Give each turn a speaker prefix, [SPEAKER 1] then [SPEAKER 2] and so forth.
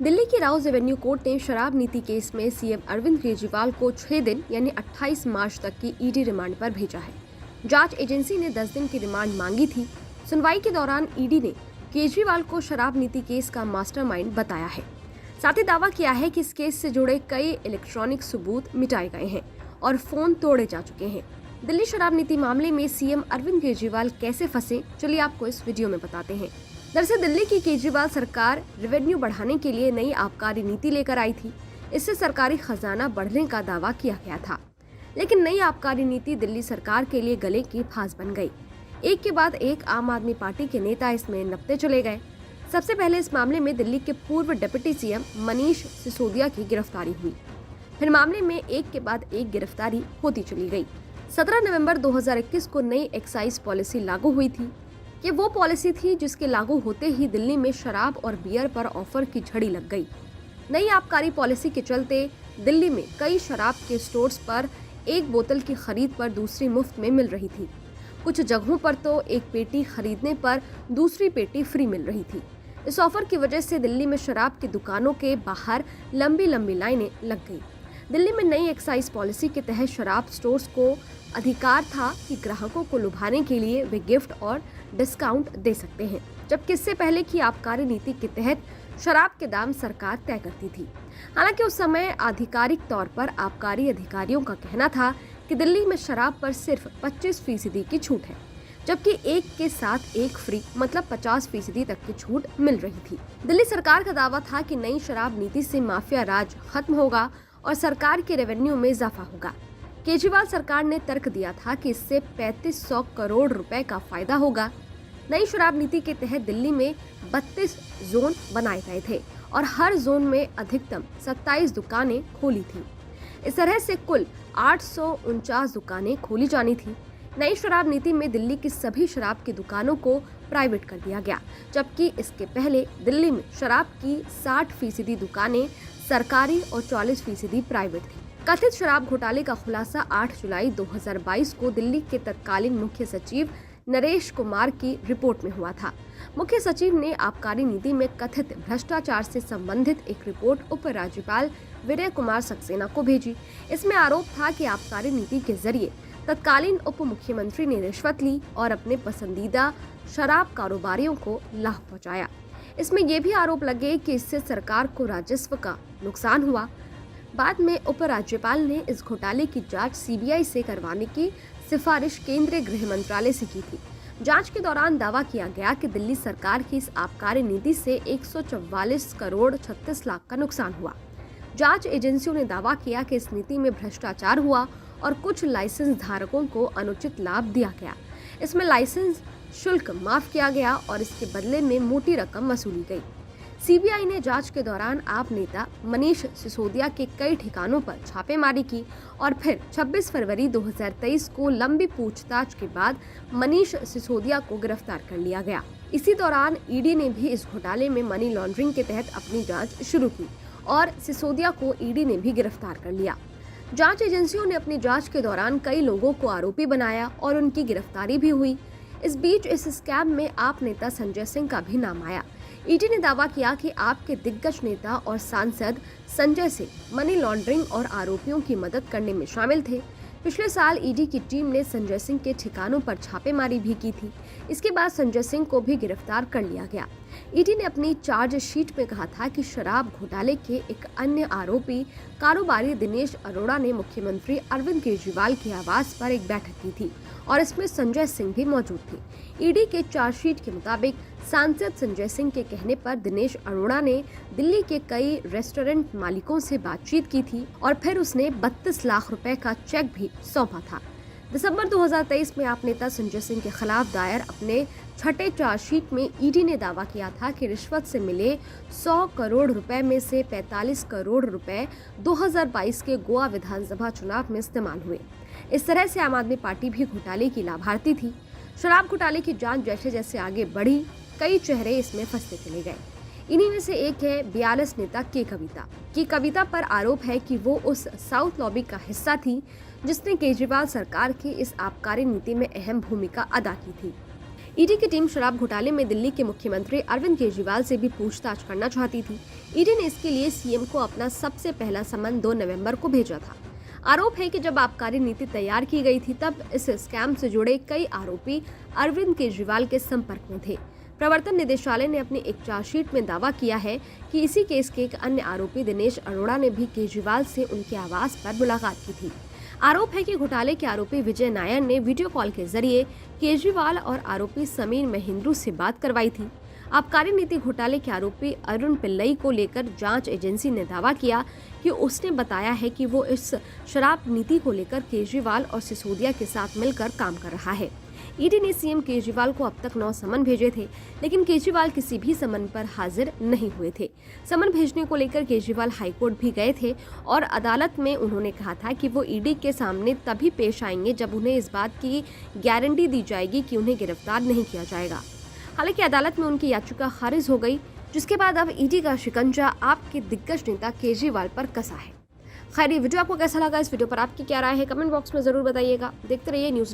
[SPEAKER 1] दिल्ली की Rouse Avenue court ने शराब नीति केस में सीएम अरविंद केजरीवाल को 6 दिन यानी 28 मार्च तक की ईडी रिमांड पर भेजा है। जांच एजेंसी ने 10 दिन की रिमांड मांगी थी। सुनवाई के दौरान ईडी ने केजरीवाल को शराब नीति केस का मास्टरमाइंड बताया है। साथ ही दावा किया है कि इस केस से जुड़े कई इलेक्ट्रॉनिक सबूत मिटाए गए हैं और फोन तोड़े जा चुके हैं। दिल्ली शराब नीति मामले में सीएम अरविंद केजरीवाल कैसे फंसे, चलिए आपको इस वीडियो में बताते हैं। दरअसल दिल्ली की केजरीवाल सरकार रेवेन्यू बढ़ाने के लिए नई आबकारी नीति लेकर आई थी। इससे सरकारी खजाना बढ़ने का दावा किया गया था, लेकिन नई आबकारी नीति दिल्ली सरकार के लिए गले की फांस बन गई। एक के बाद एक आम आदमी पार्टी के नेता इसमें नपते चले गए। सबसे पहले इस मामले में दिल्ली के पूर्व डिप्टी सीएम मनीष सिसोदिया की गिरफ्तारी हुई। फिर मामले में एक के बाद एक गिरफ्तारी होती चली गई। 17 नवंबर 2021 को नई एक्साइज पॉलिसी लागू हुई थी। ये वो पॉलिसी थी जिसके लागू होते ही दिल्ली में शराब और बियर पर ऑफर की झड़ी लग गई। नई आबकारी पॉलिसी के चलते दिल्ली में कई शराब के स्टोर्स पर एक बोतल की खरीद पर दूसरी मुफ्त में मिल रही थी। कुछ जगहों पर तो एक पेटी खरीदने पर दूसरी पेटी फ्री मिल रही थी। इस ऑफर की वजह से दिल्ली में शराब की दुकानों के बाहर लंबी लंबी लाइनें लग गई। दिल्ली में नई एक्साइज पॉलिसी के तहत शराब स्टोर्स को अधिकार था कि ग्राहकों को लुभाने के लिए वे गिफ्ट और डिस्काउंट दे सकते हैं, जबकि इससे पहले की आबकारी नीति के तहत शराब के दाम सरकार तय करती थी। हालांकि उस समय आधिकारिक तौर पर आबकारी अधिकारियों का कहना था कि दिल्ली में शराब पर सिर्फ 25% की छूट है, जबकि एक के साथ एक फ्री मतलब 50% तक की छूट मिल रही थी। दिल्ली सरकार का दावा था कि नई शराब नीति से माफिया राज खत्म होगा और सरकार के रेवेन्यू में इजाफा होगा। केजरीवाल सरकार ने तर्क दिया था कि इससे 3500 करोड़ रुपए का फायदा होगा। नई शराब नीति के तहत दिल्ली में 32 जोन बनाए गए थे और हर जोन में अधिकतम 27 दुकानें खोली थी। इस तरह से कुल 849 दुकानें खोली जानी थी। नई शराब नीति में दिल्ली की सभी शराब की दुकानों को प्राइवेट कर दिया गया, जबकि इसके पहले दिल्ली में शराब की 60% दुकानें सरकारी और 40% प्राइवेट थी। कथित शराब घोटाले का खुलासा 8 जुलाई 2022 को दिल्ली के तत्कालीन मुख्य सचिव नरेश कुमार की रिपोर्ट में हुआ था। मुख्य सचिव ने आबकारी नीति में कथित भ्रष्टाचार से संबंधित एक रिपोर्ट उप राज्यपाल विनय कुमार सक्सेना को भेजी। इसमें आरोप था कि आबकारी नीति के जरिए तत्कालीन उप मुख्यमंत्री ने रिश्वत ली और अपने पसंदीदा शराब कारोबारियों को लाभ पहुंचाया। इसमें यह भी आरोप लगे कि इससे सरकार को राजस्व का नुकसान हुआ। बाद में उपराज्यपाल ने इस घोटाले की जांच सीबीआई से करवाने की सिफारिश केंद्रीय गृह मंत्रालय से की थी। जांच के दौरान दावा किया गया कि दिल्ली सरकार की इस आबकारी नीति से 144 करोड़ 36 लाख का नुकसान हुआ। जांच एजेंसियों ने दावा किया कि इस नीति में भ्रष्टाचार हुआ और कुछ लाइसेंस धारकों को अनुचित लाभ दिया गया। इसमें लाइसेंस शुल्क माफ किया गया और इसके बदले में मोटी रकम वसूली गई। सीबीआई ने जांच के दौरान आप नेता मनीष सिसोदिया के कई ठिकानों पर छापेमारी की और फिर 26 फरवरी 2023 को लंबी पूछताछ के बाद मनीष सिसोदिया को गिरफ्तार कर लिया गया। इसी दौरान ईडी ने भी इस घोटाले में मनी लॉन्ड्रिंग के तहत अपनी जांच शुरू की और सिसोदिया को ईडी ने भी गिरफ्तार कर लिया। जांच एजेंसियों ने अपनी जांच के दौरान कई लोगों को आरोपी बनाया और उनकी गिरफ्तारी भी हुई। इस बीच इस स्कैम में आप नेता संजय सिंह का भी नाम आया। ईडी ने दावा किया कि आप के दिग्गज नेता और सांसद संजय सिंह मनी लॉन्ड्रिंग और आरोपियों की मदद करने में शामिल थे। पिछले साल ईडी की टीम ने संजय सिंह के ठिकानों पर छापेमारी भी की थी। इसके बाद संजय सिंह को भी गिरफ्तार कर लिया गया। ईडी ने अपनी चार्जशीट में कहा था कि शराब घोटाले के एक अन्य आरोपी कारोबारी दिनेश अरोड़ा ने मुख्यमंत्री अरविंद केजरीवाल के आवास पर एक बैठक की थी और इसमें संजय सिंह भी मौजूद थे। ईडी के चार्जशीट के मुताबिक सांसद संजय सिंह के कहने पर दिनेश अरोड़ा ने दिल्ली के कई रेस्टोरेंट मालिकों से बातचीत की थी और फिर उसने 32 लाख रुपए का चेक भी सौंपा था। दिसंबर 2023 में आप नेता संजय सिंह के खिलाफ दायर अपने छठे चार्जशीट में ईडी ने दावा किया था कि रिश्वत से मिले 100 करोड़ रुपए में से 45 करोड़ रुपए 2022 के गोवा विधानसभा चुनाव में इस्तेमाल हुए। इस तरह से आम आदमी पार्टी भी घोटाले की लाभार्थी थी। शराब घोटाले की जांच जैसे जैसे आगे बढ़ी, कई चेहरे इसमें फंसते चले गए। इन्हीं में से एक है 42 नेता के कविता पर आरोप है कि वो उस साउथ लॉबी का हिस्सा थी जिसने केजरीवाल सरकार की इस आबकारी नीति में अहम भूमिका अदा की थी। ईडी की टीम शराब घोटाले में दिल्ली के मुख्यमंत्री अरविंद केजरीवाल से भी पूछताछ करना चाहती थी। ईडी ने इसके लिए सीएम को अपना सबसे पहला समन 2 नवंबर को भेजा था। आरोप है कि जब आबकारी नीति तैयार की गई थी तब इस स्कैम से जुड़े कई आरोपी अरविंद केजरीवाल के संपर्क में थे। प्रवर्तन निदेशालय ने अपनी एक चार्जशीट में दावा किया है कि इसी केस के एक अन्य आरोपी दिनेश अरोड़ा ने भी केजरीवाल से उनके आवास पर मुलाकात की थी। आरोप है कि घोटाले के आरोपी विजय नायर ने वीडियो कॉल के जरिए केजरीवाल और आरोपी समीर महिंद्रू से बात करवाई थी। आबकारी नीति घोटाले के आरोपी अरुण पिल्लई को लेकर जांच एजेंसी ने दावा किया कि उसने बताया है कि वो इस शराब नीति को लेकर केजरीवाल और सिसोदिया के साथ मिलकर काम कर रहा है। ईडी ने सीएम केजरीवाल को अब तक 9 समन भेजे थे, लेकिन केजरीवाल किसी भी समन पर हाजिर नहीं हुए थे। समन भेजने को लेकर केजरीवाल हाईकोर्ट भी गए थे और अदालत में उन्होंने कहा था कि वो ईडी के सामने तभी पेश आएंगे जब उन्हें इस बात की गारंटी दी जाएगी कि उन्हें गिरफ्तार नहीं किया जाएगा। हालांकि अदालत में उनकी याचिका खारिज हो गई, जिसके बाद अब ईडी का शिकंजा आपके दिग्गज नेता केजरीवाल पर कसा है। खैर, ये वीडियो आपको कैसा लगा? इस वीडियो पर आपकी क्या राय है? कमेंट बॉक्स में जरूर बताइएगा। देखते रहिए न्यूज़।